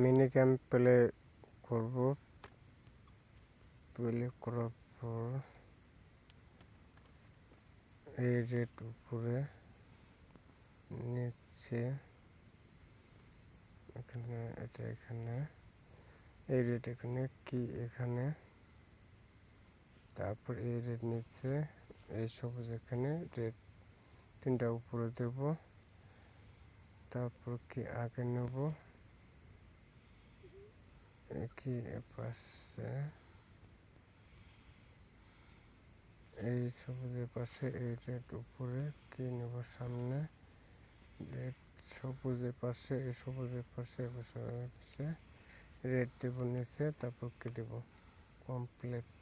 Mini camp play করব। Play করার পর এই রেড উপরে নিচে এখানে, এটা এখানে, এই রেড এখানে, কি এখানে, তারপর এই রেড নিচে, এই সবুজ এখানে, রেড তিনটা উপরে দেব, তারপর কি আগে নেব, কি পাশে, এই সবুজের পাশে এই রেড উপরে, কি নেব সামনে, রেড সবুজের পাশে, এই সবুজের পাশে পাশে রেড দেব নিচে, তারপর কি দেব কমপ্লিট।